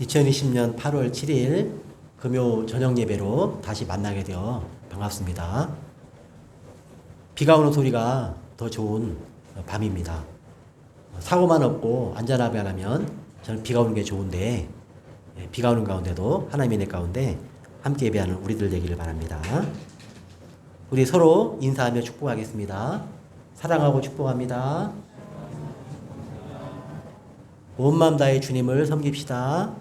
2020년 8월 7일 금요 저녁 예배로 다시 만나게 되어 반갑습니다. 비가 오는 소리가 더 좋은 밤입니다. 사고만 없고 안전하게 하면 저는 비가 오는 게 좋은데, 비가 오는 가운데도 하나님의 은혜 가운데 함께 예배하는 우리들 되기를 바랍니다. 우리 서로 인사하며 축복하겠습니다. 사랑하고 축복합니다. 온 마음 다해 주님을 섬깁시다.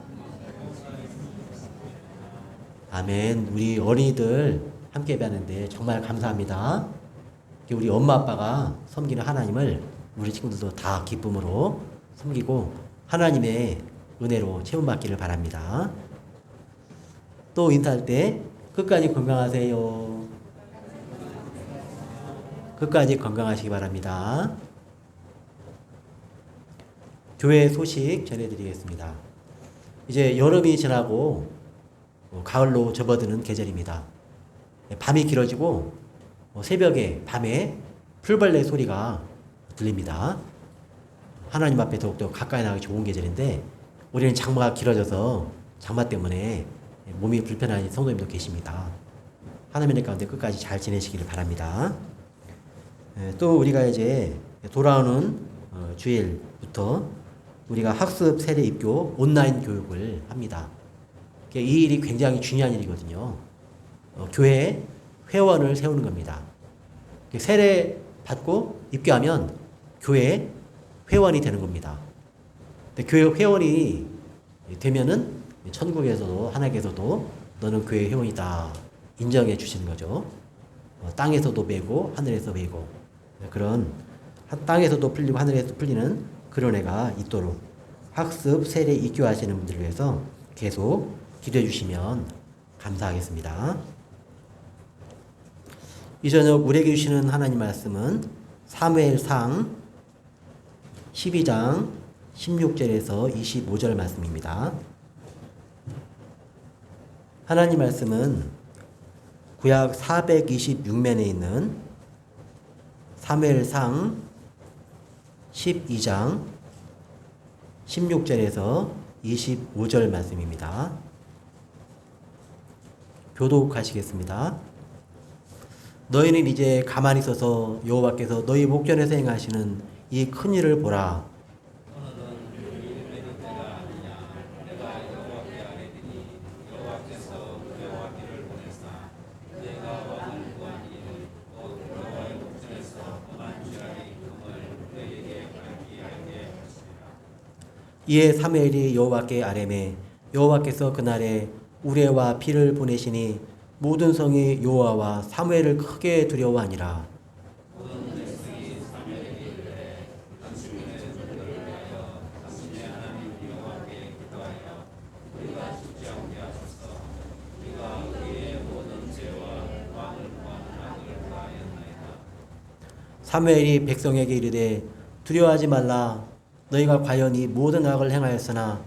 아멘. 우리 어린이들 함께 예배하는데 정말 감사합니다. 우리 엄마 아빠가 섬기는 하나님을 우리 친구들도 다 기쁨으로 섬기고 하나님의 은혜로 채움받기를 바랍니다. 또 인사할 때 끝까지 건강하세요. 끝까지 건강하시기 바랍니다. 교회 소식 전해드리겠습니다. 이제 여름이 지나고 가을로 접어드는 계절입니다. 밤이 길어지고 새벽에 밤에 풀벌레 소리가 들립니다. 하나님 앞에 더욱더 가까이 나가기 좋은 계절인데 우리는 장마가 길어져서 장마 때문에 몸이 불편한 성도님도 계십니다. 하나님의 가운데 끝까지 잘 지내시기를 바랍니다. 또 우리가 이제 돌아오는 주일부터 우리가 학습 세례 입교 온라인 교육을 합니다. 이 일이 굉장히 중요한 일이거든요. 교회 회원을 세우는 겁니다. 세례 받고 입교하면 교회 회원이 되는 겁니다. 교회 회원이 되면은 천국에서도 하나님께서도 너는 교회 회원이다 인정해 주시는 거죠. 땅에서도 배고 하늘에서 배고 그런 땅에서도 풀리고 하늘에서도 풀리는 그런 애가 있도록 학습 세례 입교하시는 분들을 위해서 계속 기도해 주시면 감사하겠습니다. 이 저녁 우리에게 주시는 하나님 말씀은 사무엘상 12장 16절에서 25절 말씀입니다. 하나님 말씀은 구약 426면에 있는 사무엘상 12장 16절에서 25절 말씀입니다. 교독하시겠습니다. 너희는 이제 가만히 있어서 여호와께서 너희 목전에서 행하시는 이 큰 일을 보라. 이에 사무엘이 여호와께 아뢰매 여호와께서 그날에 우레와 비를 보내시니 모든 성이 여호와와 사무엘을 크게 두려워하니라. 사무엘이 백성에게 이르되 두려워하지 말라. 너희가 과연 이 모든 악을 행하였으나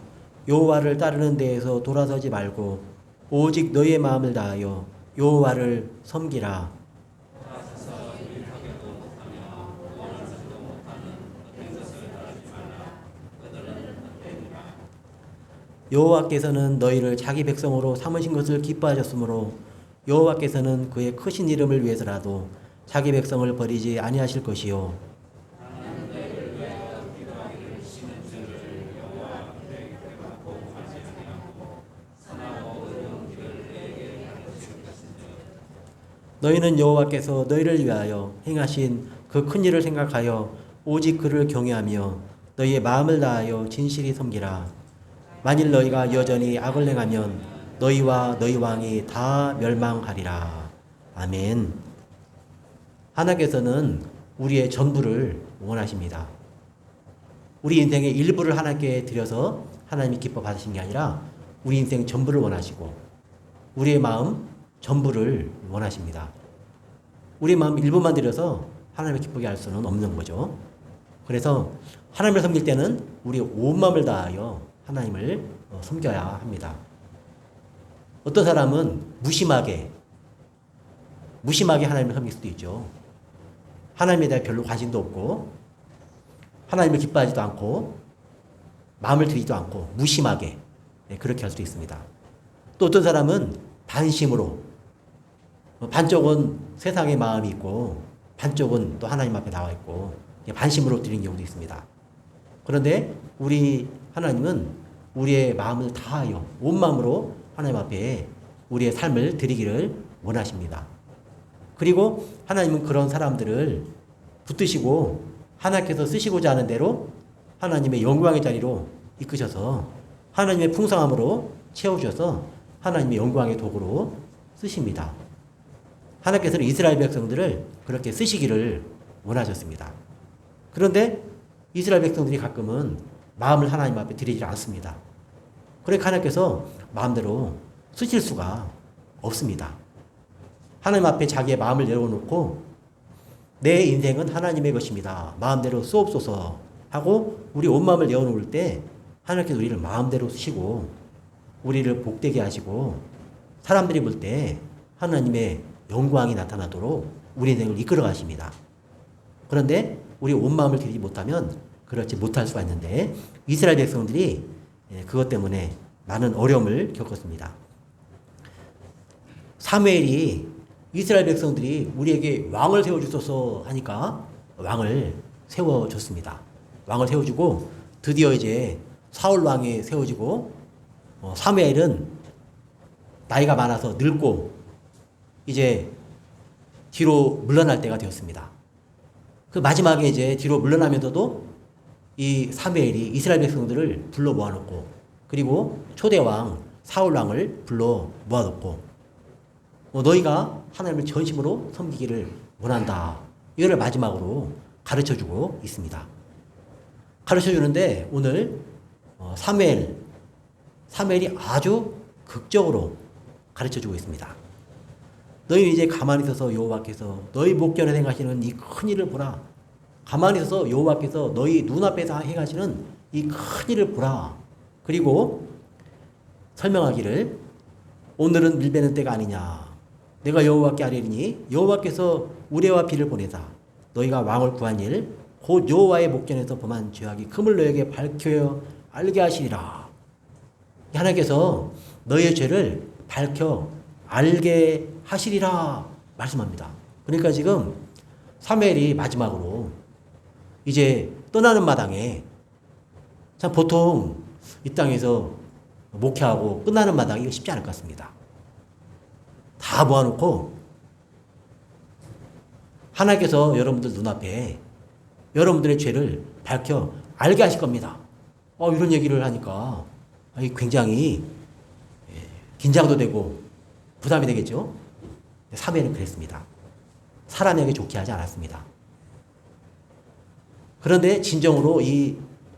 여호와를 따르는 데에서 돌아서지 말고 오직 너희의 마음을 다하여 여호와를 섬기라. 여호와께서는 너희를 자기 백성으로 삼으신 것을 기뻐하셨으므로 여호와께서는 그의 크신 이름을 위해서라도 자기 백성을 버리지 아니하실 것이요. 너희는 여호와께서 너희를 위하여 행하신 그 큰 일을 생각하여 오직 그를 경외하며 너희의 마음을 다하여 진실히 섬기라. 만일 너희가 여전히 악을 행하면 너희와 너희 왕이 다 멸망하리라. 아멘. 하나님께서는 우리의 전부를 원하십니다. 우리 인생의 일부를 하나님께 드려서 하나님이 기뻐 받으신 게 아니라 우리 인생 전부를 원하시고 우리의 마음 전부를 원하십니다. 우리 마음 일부만 드려서 하나님을 기쁘게 할 수는 없는 거죠. 그래서 하나님을 섬길 때는 우리 온 마음을 다하여 하나님을 섬겨야 합니다. 어떤 사람은 무심하게 하나님을 섬길 수도 있죠. 하나님에 대해 별로 관심도 없고 하나님을 기뻐하지도 않고 마음을 들이지도 않고 무심하게 그렇게 할 수도 있습니다. 또 어떤 사람은 반심으로, 반쪽은 세상의 마음이 있고 반쪽은 또 하나님 앞에 나와 있고 반심으로 드리는 경우도 있습니다. 그런데 우리 하나님은 우리의 마음을 다하여 온 마음으로 하나님 앞에 우리의 삶을 드리기를 원하십니다. 그리고 하나님은 그런 사람들을 붙드시고 하나님께서 쓰시고자 하는 대로 하나님의 영광의 자리로 이끄셔서 하나님의 풍성함으로 채워주셔서 하나님의 영광의 도구로 쓰십니다. 하나님께서는 이스라엘 백성들을 그렇게 쓰시기를 원하셨습니다. 그런데 이스라엘 백성들이 가끔은 마음을 하나님 앞에 드리지 않습니다. 그러니까 하나님께서 마음대로 쓰실 수가 없습니다. 하나님 앞에 자기의 마음을 내려놓고 내 인생은 하나님의 것입니다. 마음대로 쓰옵소서 하고 우리 온 마음을 내어놓을 때 하나님께서 우리를 마음대로 쓰시고 우리를 복되게 하시고 사람들이 볼 때 하나님의 영광이 나타나도록 우리 인생을 이끌어 가십니다. 그런데 우리 온 마음을 드리지 못하면 그렇지 못할 수가 있는데 이스라엘 백성들이 그것 때문에 많은 어려움을 겪었습니다. 사무엘이 이스라엘 백성들이 우리에게 왕을 세워주소서 하니까 왕을 세워줬습니다. 왕을 세워주고 드디어 이제 사울 왕이 세워지고 사무엘은 나이가 많아서 늙고 이제 뒤로 물러날 때가 되었습니다. 그 마지막에 이제 뒤로 물러나면서도 이 사무엘이 이스라엘 백성들을 불러 모아놓고 그리고 초대왕 사울 왕을 불러 모아놓고 너희가 하나님을 전심으로 섬기기를 원한다. 이거를 마지막으로 가르쳐주고 있습니다. 가르쳐주는데 오늘 사무엘이 아주 극적으로 가르쳐주고 있습니다. 너희 이제 가만히 있어서 여호와께서 너희 목전에 행하시는 이 큰 일을 보라. 가만히 있어서 여호와께서 너희 눈앞에서 행하시는 이 큰 일을 보라. 그리고 설명하기를 오늘은 밀베는 때가 아니냐. 내가 여호와께 아뢰리니 여호와께서 우레와 비를 보내사 너희가 왕을 구한 일 곧 여호와의 목전에서 범한 죄악이 금을 너에게 밝혀 알게 하시리라. 하나님께서 너희의 죄를 밝혀 알게 하시리라 말씀합니다. 그러니까 지금 사무엘이 마지막으로 이제 떠나는 마당에 참 보통 이 땅에서 목회하고 끝나는 마당이 쉽지 않을 것 같습니다. 다 모아놓고 하나님께서 여러분들 눈앞에 여러분들의 죄를 밝혀 알게 하실 겁니다. 이런 얘기를 하니까 굉장히 긴장도 되고 부담이 되겠죠. 사무엘은 그랬습니다. 사람에게 좋게 하지 않았습니다. 그런데 진정으로 이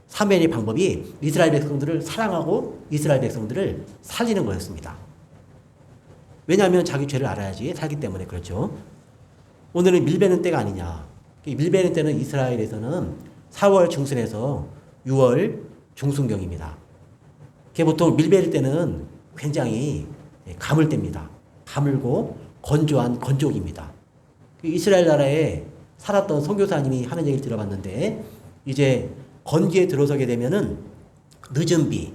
사무엘의 방법이 이스라엘 백성들을 사랑하고 이스라엘 백성들을 살리는 거였습니다. 왜냐하면 자기 죄를 알아야지 살기 때문에 그렇죠. 오늘은 밀베는 때가 아니냐. 밀베는 때는 이스라엘에서는 4월 중순에서 6월 중순경입니다. 보통 밀베일 때는 굉장히 가물 때입니다. 가물고 건조한 건조기입니다. 이스라엘 나라에 살았던 선교사님이 하는 얘기를 들어봤는데 이제 건기에 들어서게 되면은 늦은 비,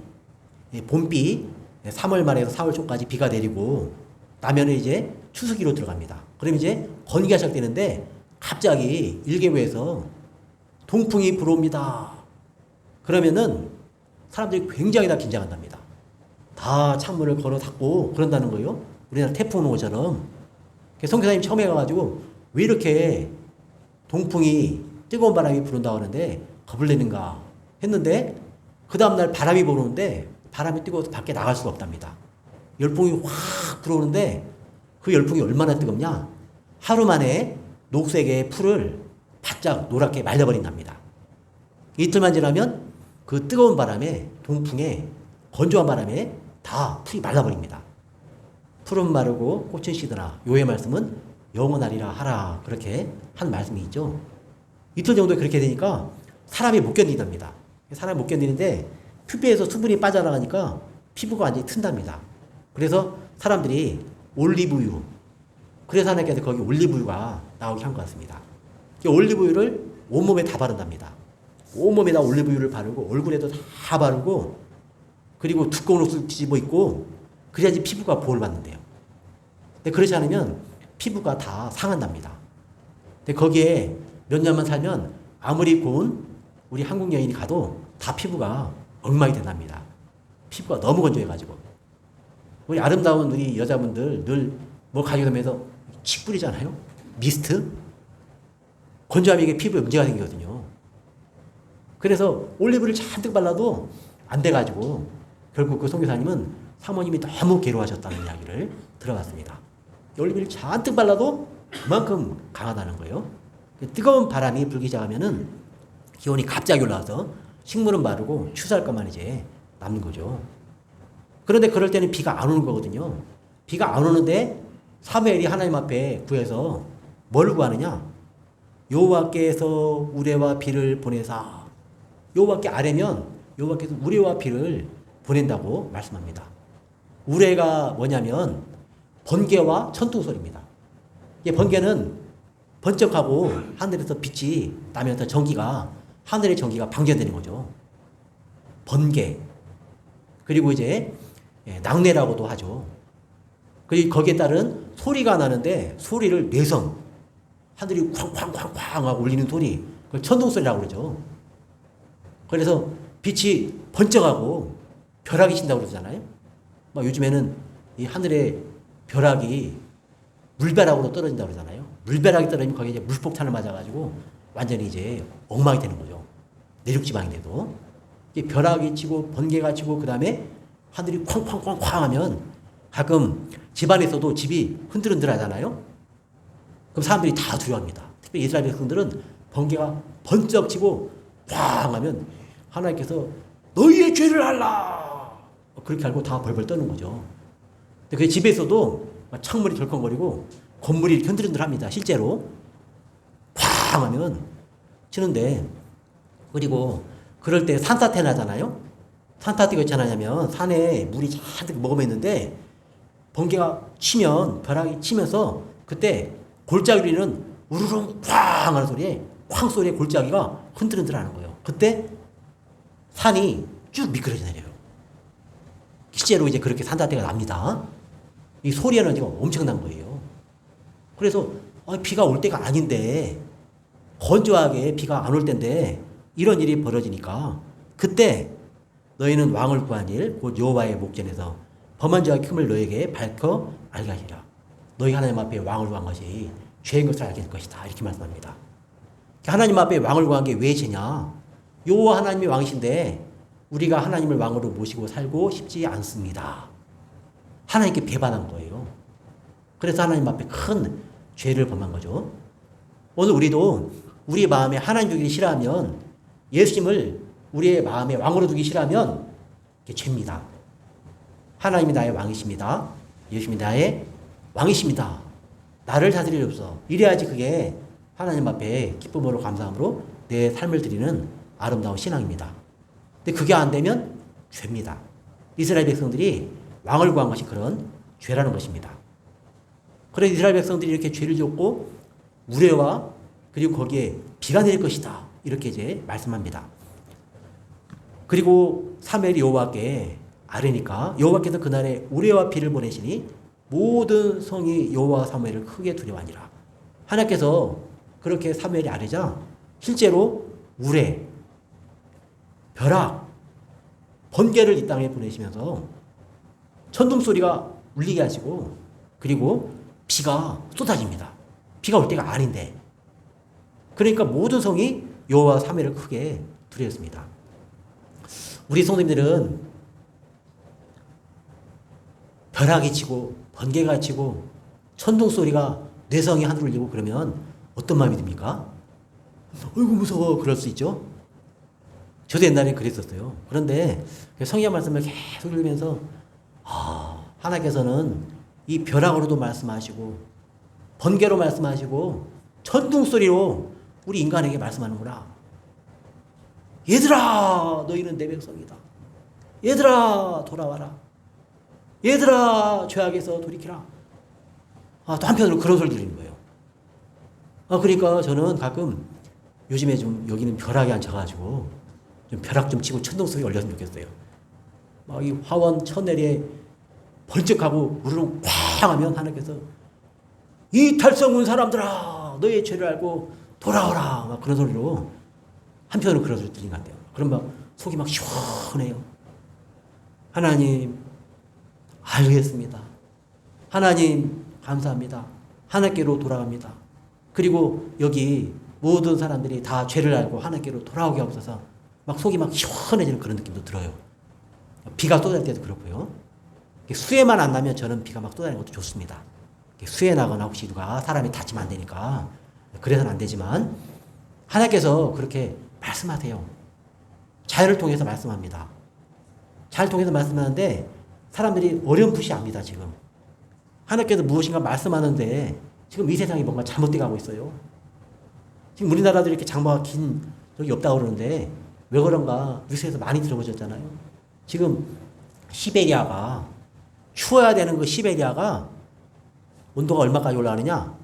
봄비 3월 말에서 4월 초까지 비가 내리고 나면은 이제 추수기로 들어갑니다. 그럼 이제 건기가 시작되는데 갑자기 일개부에서 동풍이 불어옵니다. 그러면은 사람들이 굉장히 다 긴장한답니다. 다 창문을 걸어 닫고 그런다는 거예요. 우리나라 태풍 오는 것처럼. 선교사님 처음에 가가지고 왜 이렇게 동풍이 뜨거운 바람이 부른다고 하는데 겁을 내는가 했는데 그 다음날 바람이 불어오는데 바람이 뜨거워서 밖에 나갈 수가 없답니다. 열풍이 확 불어오는데 그 열풍이 얼마나 뜨겁냐. 하루 만에 녹색의 풀을 바짝 노랗게 말려버린답니다. 이틀만 지나면 그 뜨거운 바람에 동풍에 건조한 바람에 다 풀이 말라버립니다. 풀은 마르고 꽃은 시드나 요의 말씀은 영원하리라 하라 그렇게 한 말씀이 있죠. 이틀 정도 그렇게 되니까 사람이 못 견딘답니다. 사람이 못 견디는데 피부에서 수분이 빠져나가니까 피부가 완전히 튼답니다. 그래서 사람들이 올리브유, 그래서 하나님께서 거기 올리브유가 나오게 한 것 같습니다. 올리브유를 온몸에 다 바른답니다. 온몸에다 올리브유를 바르고 얼굴에도 다 바르고 그리고 두꺼운 옷을 뒤집어 입고 그래야지 피부가 보호를 받는데요. 근데 그렇지 않으면 피부가 다 상한답니다. 근데 거기에 몇 년만 살면 아무리 고운 우리 한국 여인이 가도 다 피부가 엉망이 된답니다. 피부가 너무 건조해가지고. 우리 아름다운 우리 여자분들 늘 뭐 가지고 다니면서 칙 뿌리잖아요. 미스트. 건조하면 이게 피부에 문제가 생기거든요. 그래서 올리브를 잔뜩 발라도 안 돼가지고 결국 그 선교사님은 사모님이 너무 괴로워하셨다는 이야기를 들어봤습니다. 올리브를 잔뜩 발라도 그만큼 강하다는 거예요. 뜨거운 바람이 불기 시작하면은 기온이 갑자기 올라와서 식물은 마르고 추수할 것만 이제 남는 거죠. 그런데 그럴 때는 비가 안 오는 거거든요. 비가 안 오는데 사무엘이 하나님 앞에 구해서 뭘 구하느냐? 여호와께서 우레와 비를 보내사. 여호와께 아뢰면 여호와께서 우레와 비를 보낸다고 말씀합니다. 우레가 뭐냐면 번개와 천둥소리입니다. 이게 번개는 번쩍하고 하늘에서 빛이 나면서 전기가 하늘의 전기가 방전되는 거죠. 번개. 그리고 이제 낙뢰라고도 하죠. 그리고 거기에 따른 소리가 나는데 소리를 뇌성. 하늘이 쾅쾅쾅쾅 하고 울리는 소리. 그걸 천둥소리라고 그러죠. 그래서 빛이 번쩍하고 벼락이 친다고 그러잖아요. 막 요즘에는 이 하늘에 벼락이 물벼락으로 떨어진다고 그러잖아요. 물벼락이 떨어지면 거기에 이제 물폭탄을 맞아가지고 완전히 이제 엉망이 되는 거죠. 내륙지방인데도. 벼락이 치고 번개가 치고 그 다음에 하늘이 쾅쾅쾅쾅 하면 가끔 집안에서도 집이 흔들흔들 하잖아요. 그럼 사람들이 다 두려워합니다. 특히 이스라엘 백성들은 번개가 번쩍 치고 쾅 하면 하나님께서 너희의 죄를 알라! 그렇게 알고 다 벌벌 떠는 거죠. 근데 그 집에서도 창문이 덜컹거리고 건물이 이렇게 흔들흔들 합니다. 실제로. 쾅 하면 치는데 그리고 그럴 때 산사태 나잖아요. 산사태가 어찌 나냐면 산에 물이 잔뜩 머금했는데 번개가 치면 벼락이 치면서 그때 골짜기 울리는 우르릉 쾅 하는 소리에 쾅 소리에 골짜기가 흔들흔들 하는 거예요. 그때 산이 쭉 미끄러져 내려요. 실제로 이제 그렇게 산사태가 납니다. 이 소리 에너지가 엄청난 거예요. 그래서 비가 올 때가 아닌데 건조하게 비가 안 올 때인데 이런 일이 벌어지니까 그때 너희는 왕을 구한 일 곧 여호와의 목전에서 범한 자의 큼을 너에게 밝혀 알게 하시라. 너희 하나님 앞에 왕을 구한 것이 죄인 것을 알게 될 것이다. 이렇게 말씀합니다. 하나님 앞에 왕을 구한 게 왜 죄냐? 여호와 하나님이 왕이신데 우리가 하나님을 왕으로 모시고 살고 싶지 않습니다. 하나님께 배반한 거예요. 그래서 하나님 앞에 큰 죄를 범한 거죠. 오늘 우리도 우리 마음에 하나님 두기 싫어하면 예수님을 우리의 마음에 왕으로 두기 싫어하면 이게 죄입니다. 하나님이 나의 왕이십니다. 예수님이 나의 왕이십니다. 나를 다스리옵소서. 이래야지 그게 하나님 앞에 기쁨으로 감사함으로 내 삶을 드리는 아름다운 신앙입니다. 근데 그게 안 되면 죄입니다. 이스라엘 백성들이 왕을 구한 것이 그런 죄라는 것입니다. 그래서 이스라엘 백성들이 이렇게 죄를 짓고 우레와 그리고 거기에 비가 내릴 것이다. 이렇게 이제 말씀합니다. 그리고 사무엘이 여호와께 아뢰니까 여호와께서 그날에 우레와 비를 보내시니 모든 성이 여호와 사무엘을 크게 두려워하니라. 하나님께서 그렇게 사무엘이 아뢰자 실제로 우레, 벼락, 번개를 이 땅에 보내시면서 천둥 소리가 울리게 하시고 그리고 비가 쏟아집니다. 비가 올 때가 아닌데. 그러니까 모든 성이 여호와 사무엘을 크게 두려워했습니다. 우리 성도님들은 벼락이 치고 번개가 치고 천둥 소리가 뇌성이 하늘을 울리고 그러면 어떤 마음이 듭니까? 어이구 무서워 그럴 수 있죠. 저도 옛날에 그랬었어요. 그런데 성경 말씀을 계속 읽으면서 하나님께서는 이 벼락으로도 말씀하시고 번개로 말씀하시고 천둥 소리로 우리 인간에게 말씀하는구나. 얘들아 너희는 내 백성이다. 얘들아 돌아와라. 얘들아 죄악에서 돌이키라. 또 한편으로 그런 소리 들리는 거예요. 그러니까 저는 가끔 요즘에 좀 여기는 벼락이 안 쳐가지고 좀 벼락 좀 치고 천둥 소리 올렸으면 좋겠어요. 막 이 화원 천내리에 번쩍하고 우르르 쾅 하면 하나님께서 이 탈성군 사람들아 너의 죄를 알고 돌아오라 막 그런 소리로 한편으로 그런 소리 들린 것 같아요. 그럼 막 속이 막 시원해요. 하나님 알겠습니다. 하나님 감사합니다. 하나님께로 돌아갑니다. 그리고 여기 모든 사람들이 다 죄를 알고 하나님께로 돌아오게 하옵소서. 막 속이 막 시원해지는 그런 느낌도 들어요. 비가 쏟아질 때도 그렇고요. 수해만 안 나면 저는 비가 막 쏟아지는 것도 좋습니다. 수해 나거나 혹시 누가 사람이 다치면 안 되니까 그래서는 안 되지만 하나님께서 그렇게 말씀하세요. 자연을 통해서 말씀합니다. 자연을 통해서 말씀하는데 사람들이 어렴풋이 압니다. 지금 하나님께서 무엇인가 말씀하는데 지금 이 세상이 뭔가 잘못돼 가고 있어요. 지금 우리나라도 이렇게 장마가 긴 적이 없다고 그러는데 왜 그런가 뉴스에서 많이 들어보셨잖아요. 지금 시베리아가 추워야 되는 그 시베리아가 온도가 얼마까지 올라가느냐?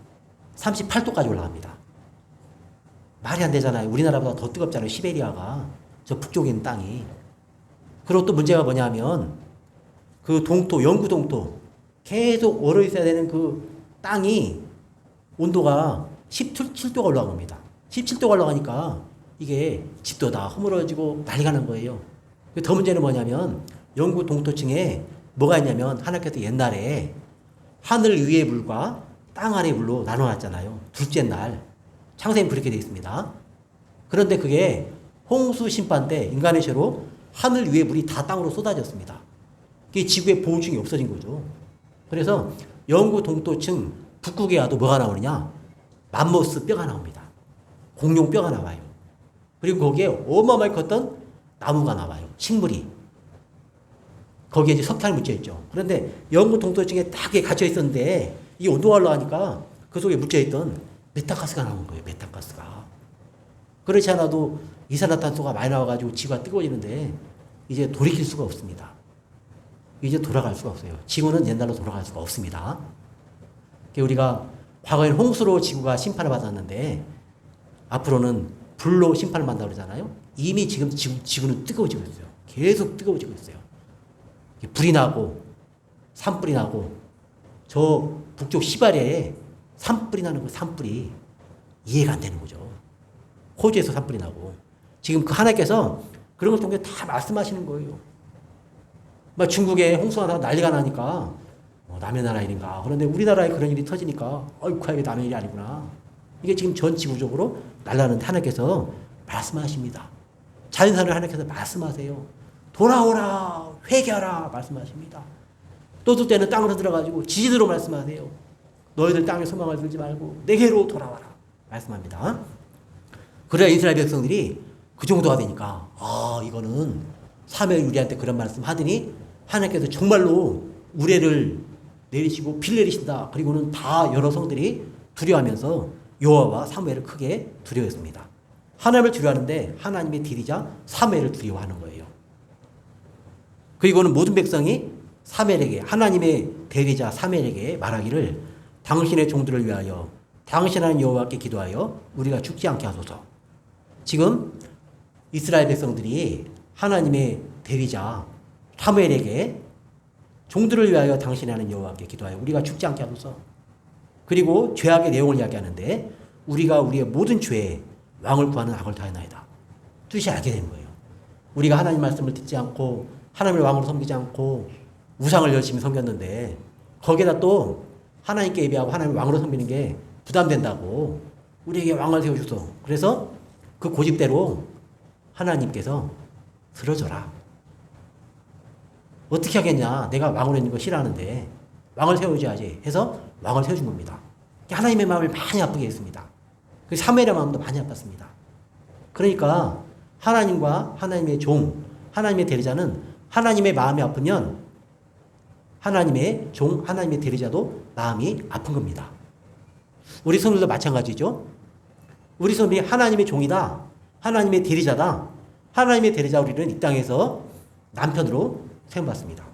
38도까지 올라갑니다. 말이 안 되잖아요. 우리나라보다 더 뜨겁잖아요. 시베리아가. 저 북쪽에 있는 땅이. 그리고 또 문제가 뭐냐면 그 동토, 영구 동토 계속 얼어 있어야 되는 그 땅이 온도가 17도가 올라간 겁니다. 17도가 올라가니까 이게 집도 다 허물어지고 난리가 난 거예요. 더 문제는 뭐냐면 영구 동토층에 뭐가 있냐면 하나님께서 옛날에 하늘 위의 물과 땅 아래의 물로 나눠놨잖아요. 둘째 날. 창세기 그렇게 되어 있습니다. 그런데 그게 홍수 심판 때 인간의 죄로 하늘 위의 물이 다 땅으로 쏟아졌습니다. 그게 지구의 보호층이 없어진 거죠. 그래서 영구 동토층 북극에 와도 뭐가 나오느냐? 맘모스 뼈가 나옵니다. 공룡 뼈가 나와요. 그리고 거기에 어마어마하게 컸던 나무가 나와요. 식물이. 거기에 이제 석탄이 묻혀있죠. 그런데 영구 동토층에 딱 갇혀 있었는데 이 온도가 올라가니까 그 속에 묻혀있던 메탄가스가 나온 거예요. 메탄가스가. 그렇지 않아도 이산화탄소가 많이 나와가지고 지구가 뜨거워지는데 이제 돌이킬 수가 없습니다. 이제 돌아갈 수가 없어요. 지구는 옛날로 돌아갈 수가 없습니다. 우리가 과거에는 홍수로 지구가 심판을 받았는데 앞으로는 불로 심판을 받는다고 그러잖아요. 이미 지금 지구는 뜨거워지고 있어요. 계속 뜨거워지고 있어요. 불이 나고 산불이 나고 저 북쪽 시베리아에 산불이 나는 거 산불이 이해가 안 되는 거죠. 호주에서 산불이 나고 지금 그 하나님께서 그런 걸 통해 다 말씀하시는 거예요. 막 중국에 홍수가 나고 난리가 나니까 남의 나라 일인가. 그런데 우리나라에 그런 일이 터지니까 어이쿠 이게 남의 일이 아니구나. 이게 지금 전 지구적으로 날라는 하나님께서 말씀하십니다. 자연산을 하나님께서 말씀하세요. 돌아오라 회개하라 말씀하십니다. 또 어떨 때는 땅으로 들어가지고 지지대로 말씀하세요. 너희들 땅에 소망을 들지 말고 내게로 돌아와라 말씀합니다. 그래야 이스라엘 백성들이 그 정도가 되니까 이거는 사무엘 우리한테 그런 말씀 하더니 하나님께서 정말로 우레를 내리시고 비를 내리신다. 그리고는 다 여러 성들이 두려워하면서 여호와와 사무엘을 크게 두려워했습니다. 하나님을 두려워하는데 하나님의 딜이자 사무엘을 두려워하는 거예요. 그리고는 모든 백성이 사무엘에게 하나님의 대리자 사무엘에게 말하기를 당신의 종들을 위하여 당신하는 여호와께 기도하여 우리가 죽지 않게 하소서. 지금 이스라엘 백성들이 하나님의 대리자 사무엘에게 종들을 위하여 당신하는 여호와께 기도하여 우리가 죽지 않게 하소서. 그리고 죄악의 내용을 이야기하는데 우리가 우리의 모든 죄에 왕을 구하는 악을 다하나이다. 뜻이 알게 된 거예요. 우리가 하나님 말씀을 듣지 않고 하나님을 왕으로 섬기지 않고 우상을 열심히 섬겼는데 거기에다 또 하나님께 예배하고 하나님을 왕으로 섬기는 게 부담된다고 우리에게 왕을 세워주소. 그래서 그 고집대로 하나님께서 쓰러져라. 어떻게 하겠냐. 내가 왕으로 있는 거 싫어하는데 왕을 세워줘야지 해서 왕을 세워준 겁니다. 하나님의 마음을 많이 아프게 했습니다. 사무엘의 마음도 많이 아팠습니다. 그러니까 하나님과 하나님의 종, 하나님의 대리자는 하나님의 마음이 아프면 하나님의 종, 하나님의 대리자도 마음이 아픈 겁니다. 우리 성도들도 마찬가지죠. 우리 성도들이 하나님의 종이다. 하나님의 대리자다. 하나님의 대리자 우리는 이 땅에서 남편으로 세움받습니다.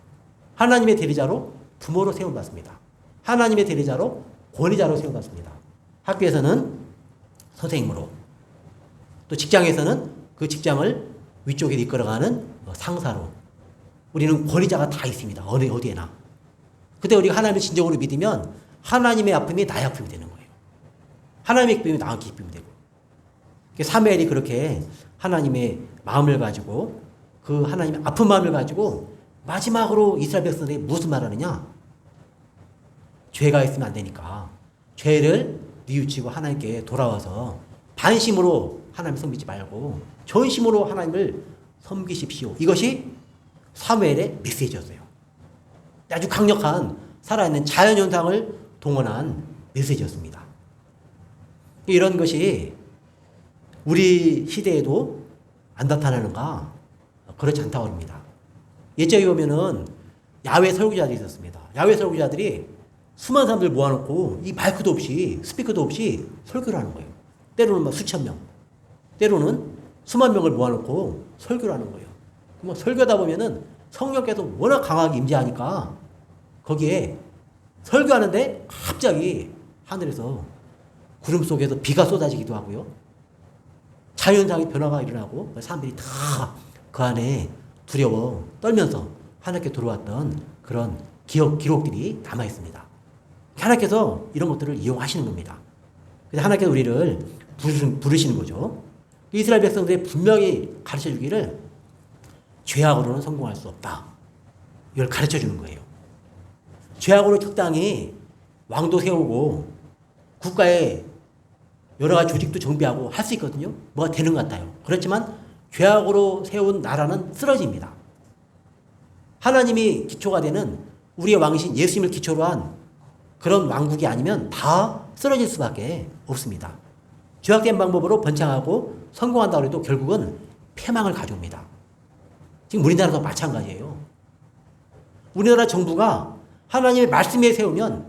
하나님의 대리자로 부모로 세움받습니다. 하나님의 대리자로 권위자로 세움받습니다. 학교에서는 선생님으로, 또 직장에서는 그 직장을 위쪽에 이끌어가는 상사로, 우리는 권위자가 다 있습니다. 어디에나. 근데 우리가 하나님을 진정으로 믿으면 하나님의 아픔이 나의 아픔이 되는 거예요. 하나님의 기쁨이 나의 기쁨이 되고. 사무엘이 그렇게 하나님의 마음을 가지고 그 하나님의 아픈 마음을 가지고 마지막으로 이스라엘 백성들이 무슨 말하느냐? 죄가 있으면 안 되니까 죄를 뉘우치고 하나님께 돌아와서 반심으로 하나님을 섬기지 말고 전심으로 하나님을 섬기십시오. 이것이 사무엘의 메시지였어요. 아주 강력한 살아있는 자연현상을 동원한 메시지였습니다. 이런 것이 우리 시대에도 안 나타나는가? 그렇지 않다고 합니다. 예적에 보면은 야외 설교자들이 있었습니다. 야외 설교자들이 수많은 사람들 모아놓고 이 마이크도 없이 스피커도 없이 설교를 하는 거예요. 때로는 막 수천 명, 때로는 수만 명을 모아놓고 설교를 하는 거예요. 그럼 설교하다 보면은 성령께서 워낙 강하게 임재하니까 거기에 설교하는데 갑자기 하늘에서 구름 속에서 비가 쏟아지기도 하고요. 자연상의 변화가 일어나고 사람들이 다 그 안에 두려워 떨면서 하나님께 들어왔던 그런 기록들이 남아 있습니다. 하나님께서 이런 것들을 이용하시는 겁니다. 그래서 하나님께서 우리를 부르시는 거죠. 이스라엘 백성들이 분명히 가르쳐 주기를 죄악으로는 성공할 수 없다. 이걸 가르쳐 주는 거예요. 죄악으로 적당히 왕도 세우고 국가에 여러 가지 조직도 정비하고 할 수 있거든요. 뭐가 되는 것 같아요. 그렇지만 죄악으로 세운 나라는 쓰러집니다. 하나님이 기초가 되는 우리의 왕이신 예수님을 기초로 한 그런 왕국이 아니면 다 쓰러질 수밖에 없습니다. 죄악된 방법으로 번창하고 성공한다고 해도 결국은 패망을 가져옵니다. 지금 우리나라도 마찬가지예요. 우리나라 정부가 하나님의 말씀에 세우면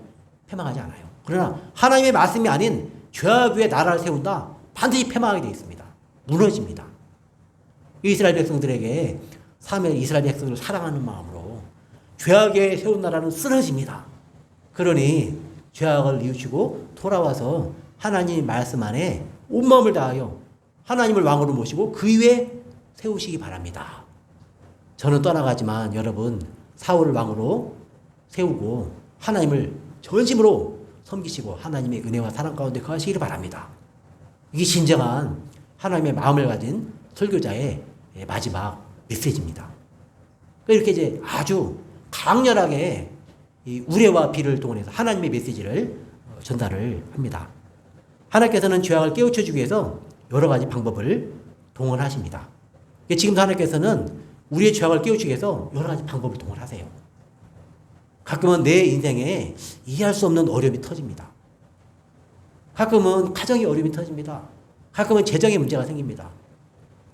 패망하지 않아요. 그러나 하나님의 말씀이 아닌 죄악 위에 나라를 세운다? 반드시 패망하게 되어 있습니다. 무너집니다. 이스라엘 백성들에게 사무엘 이스라엘 백성들을 사랑하는 마음으로 죄악 위에 세운 나라는 쓰러집니다. 그러니 죄악을 뉘우치고 돌아와서 하나님의 말씀 안에 온 마음을 다하여 하나님을 왕으로 모시고 그 위에 세우시기 바랍니다. 저는 떠나가지만 여러분 사울을 왕으로 세우고 하나님을 전심으로 섬기시고 하나님의 은혜와 사랑 가운데 거하시기를 바랍니다. 이게 진정한 하나님의 마음을 가진 설교자의 마지막 메시지입니다. 이렇게 이제 아주 강렬하게 이 우레와 비를 동원해서 하나님의 메시지를 전달을 합니다. 하나님께서는 죄악을 깨우쳐주기 위해서 여러 가지 방법을 동원하십니다. 지금도 하나님께서는 우리의 죄악을 깨우치기 위해서 여러 가지 방법을 동원하세요. 가끔은 내 인생에 이해할 수 없는 어려움이 터집니다. 가끔은 가정의 어려움이 터집니다. 가끔은 재정의 문제가 생깁니다.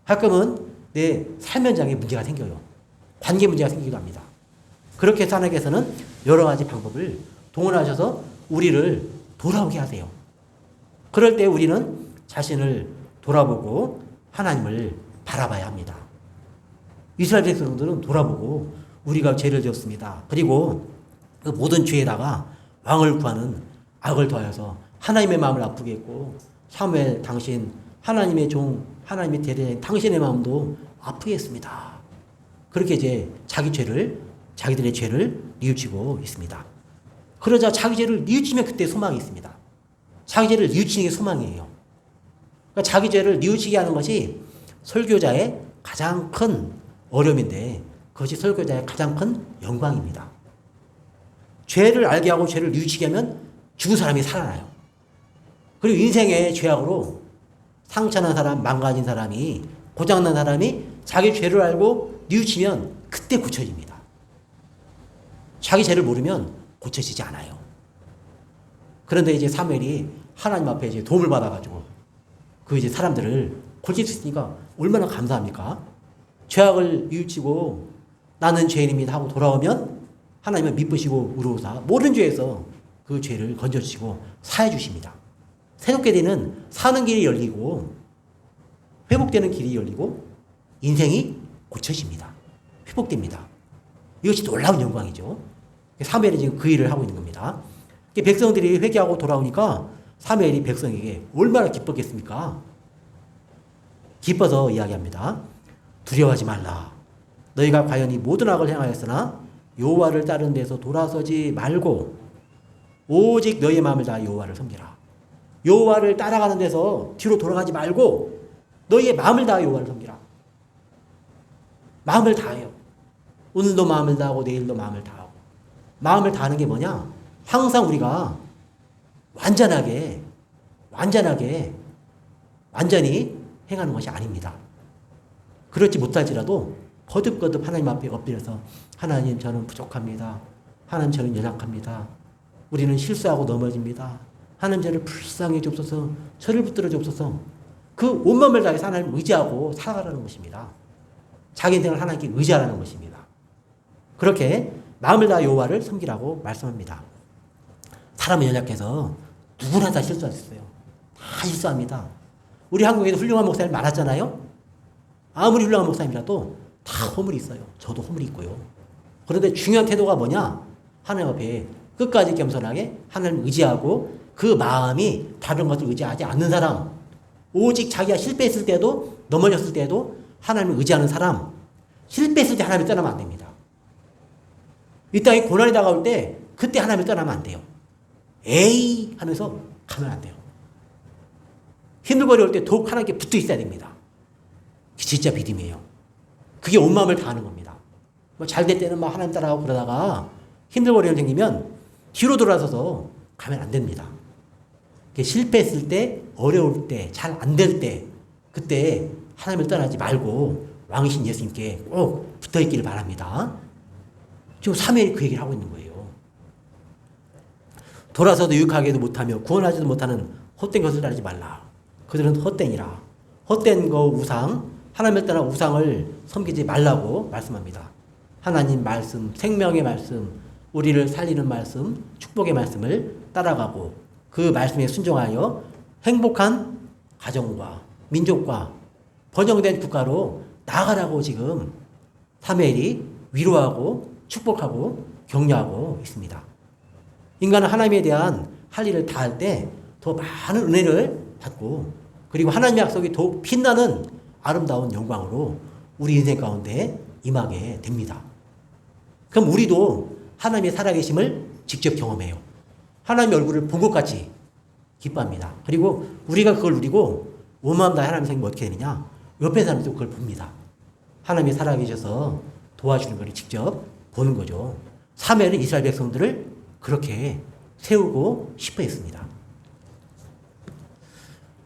가끔은 내 삶 현장에 문제가 생겨요. 관계 문제가 생기기도 합니다. 그렇게 해서 하나님께서는 여러 가지 방법을 동원하셔서 우리를 돌아오게 하세요. 그럴 때 우리는 자신을 돌아보고 하나님을 바라봐야 합니다. 이스라엘 백성들은 돌아보고 우리가 죄를 지었습니다. 그리고 그 모든 죄에다가 왕을 구하는 악을 더하여서 하나님의 마음을 아프게 했고 사무엘 당신 하나님의 종 하나님의 대리인 당신의 마음도 아프게 했습니다. 그렇게 이제 자기들의 죄를 뉘우치고 있습니다. 그러자 자기 죄를 뉘우치면 그때 소망이 있습니다. 자기 죄를 뉘우치는 게 소망이에요. 그러니까 자기 죄를 뉘우치게 하는 것이 설교자의 가장 큰 어려움인데 그것이 설교자의 가장 큰 영광입니다. 죄를 알게 하고 죄를 뉘우치게 하면 죽은 사람이 살아나요. 그리고 인생의 죄악으로 상처난 사람, 망가진 사람이, 고장난 사람이 자기 죄를 알고 뉘우치면 그때 고쳐집니다. 자기 죄를 모르면 고쳐지지 않아요. 그런데 이제 사무엘이 하나님 앞에 이제 도움을 받아가지고 그 이제 사람들을 고칠 수 있으니까 얼마나 감사합니까? 죄악을 뉘우치고 나는 죄인입니다 하고 돌아오면 하나님은 미쁘시고 의로우사 모든 죄에서 그 죄를 건져주시고 사해 주십니다. 새롭게 되는 사는 길이 열리고 회복되는 길이 열리고 인생이 고쳐집니다. 회복됩니다. 이것이 놀라운 영광이죠. 사무엘이 지금 그 일을 하고 있는 겁니다. 백성들이 회개하고 돌아오니까 사무엘이 백성에게 얼마나 기뻤겠습니까? 기뻐서 이야기합니다. 두려워하지 말라. 너희가 과연 이 모든 악을 행하였으나 여호와를 따르는 데서 돌아서지 말고 오직 너희의 마음을 다하여 여호와를 섬기라. 여호와를 따라가는 데서 뒤로 돌아가지 말고 너희의 마음을 다하여 여호와를 섬기라. 마음을 다해요. 오늘도 마음을 다하고 내일도 마음을 다하고. 마음을 다하는 게 뭐냐? 항상 우리가 완전히 행하는 것이 아닙니다. 그렇지 못할지라도 거듭거듭 하나님 앞에 엎드려서 하나님 저는 부족합니다. 하나님 저는 연약합니다. 우리는 실수하고 넘어집니다. 하나님 저를 불쌍히 주옵소서. 저를 붙들어 주옵소서. 그 온마음을 다해서 하나님을 의지하고 살아가라는 것입니다. 자기 인생을 하나님께 의지하라는 것입니다. 그렇게 마음을 다해 여호와를 섬기라고 말씀합니다. 사람은 연약해서 누구나 다 실수할 수 있어요. 다 실수합니다. 우리 한국에도 훌륭한 목사님 많았잖아요. 아무리 훌륭한 목사님이라도 다 허물이 있어요. 저도 허물이 있고요. 그런데 중요한 태도가 뭐냐? 하나님 앞에 끝까지 겸손하게 하나님을 의지하고 그 마음이 다른 것을 의지하지 않는 사람, 오직 자기가 실패했을 때도 넘어졌을 때도 하나님을 의지하는 사람, 실패했을 때 하나님을 떠나면 안 됩니다. 이 땅에 고난이 다가올 때 그때 하나님을 떠나면 안 돼요. 에이 하면서 가면 안 돼요. 힘들고 어려울 때 더욱 하나님께 붙어 있어야 됩니다. 그게 진짜 믿음이에요. 그게 온 마음을 다하는 겁니다. 뭐 잘 될 때는 막 하나님 따라가고 그러다가 힘들고 어려움 생기면 뒤로 돌아서서 가면 안 됩니다. 실패했을 때, 어려울 때, 잘 안 될 때, 그때 하나님을 떠나지 말고 왕이신 예수님께 꼭 붙어 있기를 바랍니다. 지금 사무엘이 그 얘기를 하고 있는 거예요. 돌아서도 유익하게도 못하며 구원하지도 못하는 헛된 것을 따르지 말라. 그들은 헛된이라. 헛된 거 우상, 하나님을 떠나 우상을 섬기지 말라고 말씀합니다. 하나님 말씀, 생명의 말씀, 우리를 살리는 말씀, 축복의 말씀을 따라가고 그 말씀에 순종하여 행복한 가정과 민족과 번영된 국가로 나아가라고 지금 사무엘이 위로하고 축복하고 격려하고 있습니다. 인간은 하나님에 대한 할 일을 다 할 때 더 많은 은혜를 받고 그리고 하나님의 약속이 더욱 빛나는 아름다운 영광으로 우리 인생 가운데 임하게 됩니다. 그럼 우리도 하나님의 살아계심을 직접 경험해요. 하나님의 얼굴을 본 것 같이 기뻐합니다. 그리고 우리가 그걸 누리고 온 마음 다해 하나님의 생각이 어떻게 되느냐? 옆에 사람도 그걸 봅니다. 하나님이 살아계셔서 도와주는 것을 직접 보는 거죠. 사무엘은 이스라엘 백성들을 그렇게 세우고 싶어 했습니다.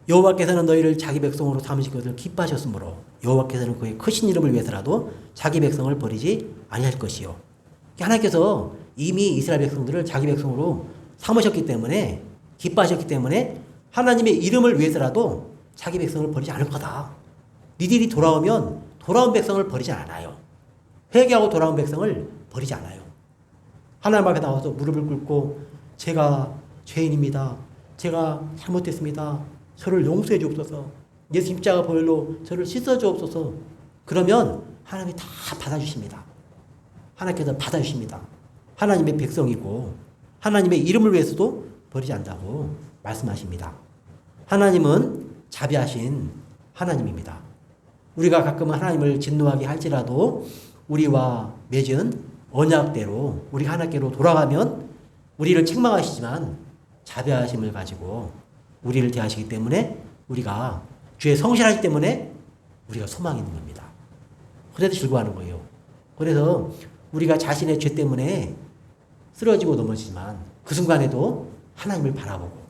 여호와께서는 너희를 자기 백성으로 삼으신 것을 기뻐하셨으므로 여호와께서는 그의 크신 이름을 위해서라도 자기 백성을 버리지 아니할 것이요. 하나님께서 이미 이스라엘 백성들을 자기 백성으로 삼으셨기 때문에 기뻐하셨기 때문에 하나님의 이름을 위해서라도 자기 백성을 버리지 않을 거다. 니들이 돌아오면 돌아온 백성을 버리지 않아요. 회개하고 돌아온 백성을 버리지 않아요. 하나님 앞에 나와서 무릎을 꿇고 제가 죄인입니다. 제가 잘못했습니다. 저를 용서해 주옵소서. 예수 십자가 보혈로 저를 씻어 주옵소서. 그러면 하나님이 다 받아주십니다. 하나님께서 받아주십니다. 하나님의 백성이고 하나님의 이름을 위해서도 버리지 않는다고 말씀하십니다. 하나님은 자비하신 하나님입니다. 우리가 가끔은 하나님을 진노하게 할지라도 우리와 맺은 언약대로 우리 하나님께로 돌아가면 우리를 책망하시지만 자비하심을 가지고 우리를 대하시기 때문에 우리가 주의 성실하기 때문에 우리가 소망이 있는 겁니다. 그래도 즐거워하는 거예요. 그래서 우리가 자신의 죄 때문에 쓰러지고 넘어지지만 그 순간에도 하나님을 바라보고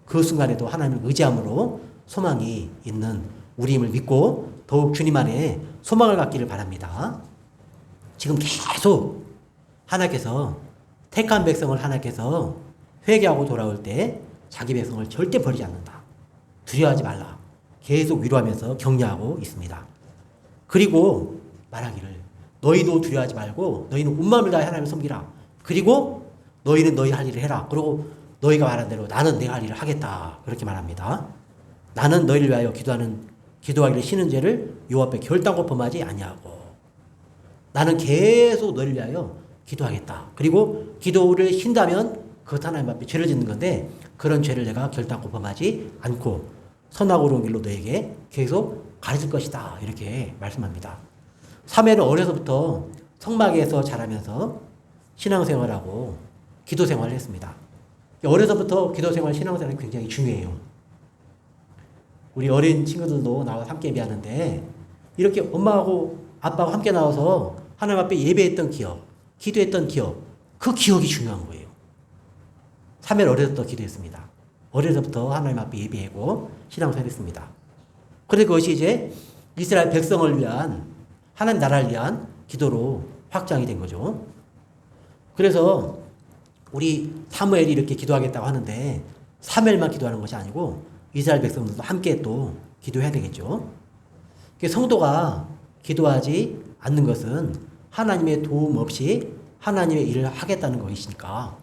그 순간에도 하나님을 의지함으로 소망이 있는 우리임을 믿고 더욱 주님 안에 소망을 갖기를 바랍니다. 지금 계속 하나님께서 택한 백성을 하나님께서 회개하고 돌아올 때 자기 백성을 절대 버리지 않는다. 두려워하지 말라. 계속 위로하면서 격려하고 있습니다. 그리고 말하기를 너희도 두려워하지 말고 너희는 온 마음을 다해 하나님을 섬기라. 그리고 너희는 너희 할 일을 해라. 그리고 너희가 말한 대로 나는 내가 할 일을 하겠다. 그렇게 말합니다. 나는 너희를 위하여 기도하기를 쉬는 죄를 여호와 앞에 결단코 범하지 아니하고 나는 계속 너희를 위하여 기도하겠다. 그리고 기도를 쉰다면 그것 하나님 앞에 죄를 짓는 건데 그런 죄를 내가 결단코 범하지 않고 선하고 옳은 길로 너에게 계속 가르칠 것이다. 이렇게 말씀합니다. 사무엘은 어려서부터 성막에서 자라면서 신앙생활하고 기도생활을 했습니다. 어려서부터 기도생활, 신앙생활이 굉장히 중요해요. 우리 어린 친구들도 나와 함께 예배하는데 이렇게 엄마하고 아빠하고 함께 나와서 하나님 앞에 예배했던 기억, 기도했던 기억, 그 기억이 중요한 거예요. 사무엘 어려서부터 기도했습니다. 어려서부터 하나님 앞에 예배하고 신앙생활을 했습니다. 그런데 그것이 이제 이스라엘 백성을 위한, 하나님 나라를 위한 기도로 확장이 된 거죠. 그래서 우리 사무엘이 이렇게 기도하겠다고 하는데 사무엘만 기도하는 것이 아니고 이스라엘 백성들도 함께 또 기도해야 되겠죠. 성도가 기도하지 않는 것은 하나님의 도움 없이 하나님의 일을 하겠다는 것이니까,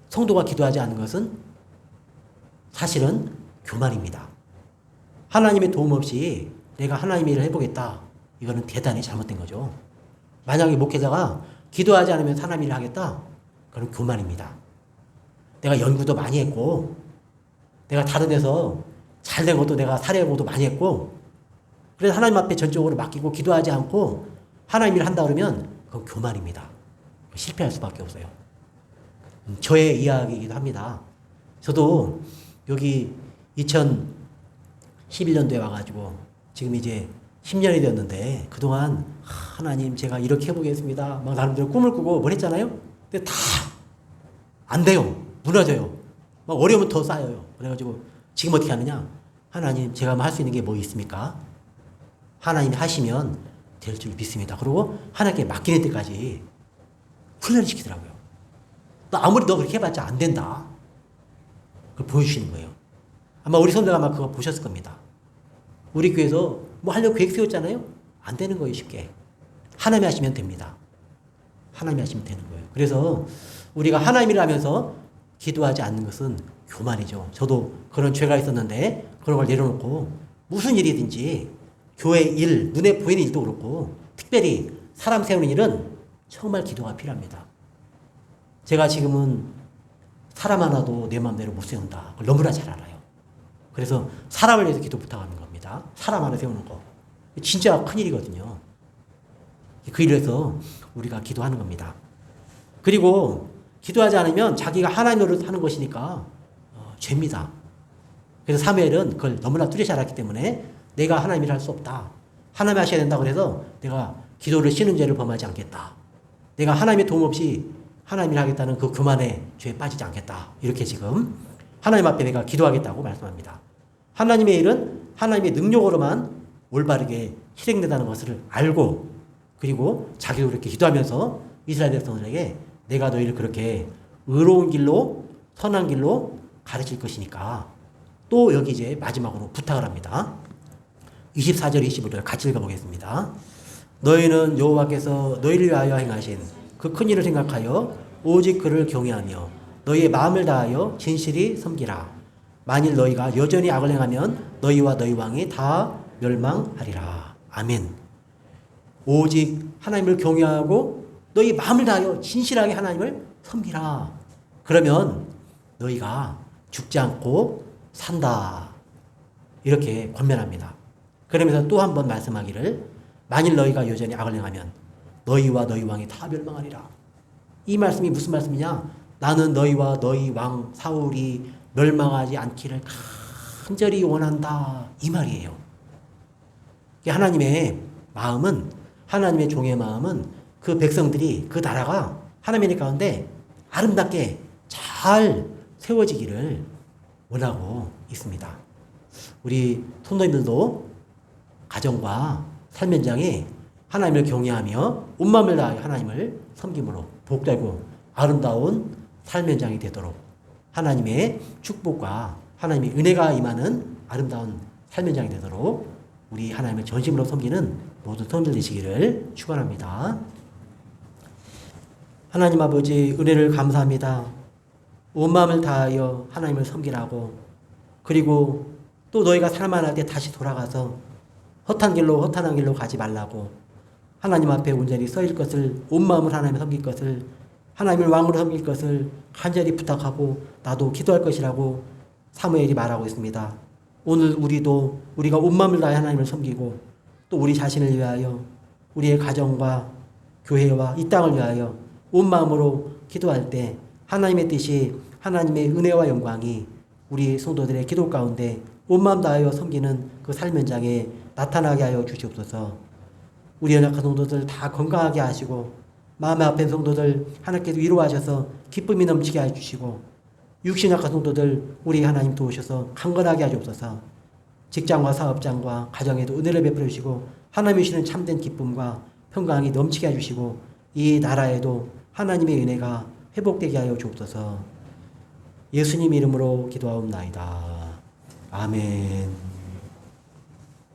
성도가 기도하지 않는 것은 사실은 교만입니다. 하나님의 도움 없이 내가 하나님의 일을 해보겠다, 이거는 대단히 잘못된 거죠. 만약에 목회자가 기도하지 않으면 하나님 일을 하겠다, 그건 교만입니다. 내가 연구도 많이 했고, 내가 다른 데서 잘된 것도 내가 사례보도 많이 했고, 그래서 하나님 앞에 전적으로 맡기고 기도하지 않고 하나님 일을 한다 그러면 그건 교만입니다. 실패할 수밖에 없어요. 저의 이야기이기도 합니다. 저도 여기 2011년도에 와가지고 지금 이제 10년이 되었는데 그동안 하나님 제가 이렇게 해보겠습니다, 막 나름대로 꿈을 꾸고 뭘 했잖아요. 근데 다 안 돼요. 무너져요. 막 어려우면 더 쌓여요. 그래가지고 지금 어떻게 하느냐, 하나님 제가 할 수 있는 게 뭐 있습니까? 하나님이 하시면 될 줄 믿습니다. 그리고 하나님께 맡기는 때까지 훈련을 시키더라고요. 아무리 너 그렇게 해봤자 안 된다, 그걸 보여주시는 거예요. 아마 우리 성도가 아마 그거 보셨을 겁니다. 우리 교회에서 뭐 하려고 계획 세웠잖아요. 안 되는 거예요. 쉽게. 하나님이 하시면 됩니다. 하나님이 하시면 되는 거예요. 그래서 우리가 하나님 일을 하면서 기도하지 않는 것은 교만이죠. 저도 그런 죄가 있었는데 그런 걸 내려놓고 무슨 일이든지 교회 일, 눈에 보이는 일도 그렇고 특별히 사람 세우는 일은 정말 기도가 필요합니다. 제가 지금은 사람 하나도 내 마음대로 못 세운다, 그걸 너무나 잘 알아요. 그래서 사람을 위해서 기도 부탁하는 겁니다. 사람 하나 세우는 거 진짜 큰일이거든요. 그 일에서 우리가 기도하는 겁니다. 그리고 기도하지 않으면 자기가 하나님 노릇 하는 것이니까 죄입니다. 그래서 사무엘은 그걸 너무나 뚜렷이 알았기 때문에 내가 하나님 일을 할 수 없다, 하나님이 하셔야 된다, 그래서 내가 기도를 쉬는 죄를 범하지 않겠다, 내가 하나님의 도움 없이 하나님 일을 하겠다는 그 교만의 죄에 빠지지 않겠다, 이렇게 지금 하나님 앞에 내가 기도하겠다고 말씀합니다. 하나님의 일은 하나님의 능력으로만 올바르게 실행된다는 것을 알고, 그리고 자기도 그렇게 기도하면서 이스라엘 백성들에게 내가 너희를 그렇게 의로운 길로, 선한 길로 가르칠 것이니까, 또 여기 이제 마지막으로 부탁을 합니다. 24절 25절 같이 읽어보겠습니다. 너희는 여호와께서 너희를 위하여 행하신 그 큰 일을 생각하여 오직 그를 경외하며 너희의 마음을 다하여 진실이 섬기라. 만일 너희가 여전히 악을 행하면 너희와 너희 왕이 다 멸망하리라. 아멘. 오직 하나님을 경외하고 너희 마음을 다하여 진실하게 하나님을 섬기라. 그러면 너희가 죽지 않고 산다, 이렇게 권면합니다. 그러면서 또 한 번 말씀하기를, 만일 너희가 여전히 악을 행하면 너희와 너희 왕이 다 멸망하리라. 이 말씀이 무슨 말씀이냐, 나는 너희와 너희 왕 사울이 멸망하지 않기를 간절히 원한다, 이 말이에요. 하나님의 마음은, 하나님의 종의 마음은 그 백성들이, 그 나라가 하나님의 가운데 아름답게 잘 세워지기를 원하고 있습니다. 우리 성도님들도 가정과 삶 현장에 하나님을 경외하며 온 마음을 다하여 하나님을 섬김으로 복되고 아름다운 삶 현장이 되도록 하나님의 축복과 하나님의 은혜가 임하는 아름다운 삶 현장이 되도록 우리 하나님을 전심으로 섬기는 모든 성도들 되시기를 축원합니다. 하나님 아버지, 은혜를 감사합니다. 온 마음을 다하여 하나님을 섬기라고, 그리고 또 너희가 살만할 때 다시 돌아가서 허탄한 길로 가지 말라고, 하나님 앞에 온전히 서일 것을, 온 마음을 하나님을 섬길 것을, 하나님을 왕으로 섬길 것을 간절히 부탁하고 나도 기도할 것이라고 사무엘이 말하고 있습니다. 오늘 우리가 온 마음을 다해 하나님을 섬기고 또 우리 자신을 위하여 우리의 가정과 교회와 이 땅을 위하여 온 마음으로 기도할 때 하나님의 뜻이 하나님의 은혜와 영광이 우리 성도들의 기도 가운데 온 마음 다하여 섬기는 그 삶 현장에 나타나게 하여 주시옵소서. 우리 연약한 성도들 다 건강하게 하시고 마음의 아픈 성도들 하나님께서 위로하셔서 기쁨이 넘치게 해주시고 육신 약한 성도들 우리 하나님 도우셔서 강건하게 하시옵소서. 직장과 사업장과 가정에도 은혜를 베풀어 주시고 하나님이 주시는 참된 기쁨과 평강이 넘치게 해주시고 이 나라에도 하나님의 은혜가 회복되게 하여 주옵소서. 예수님 이름으로 기도하옵나이다. 아멘.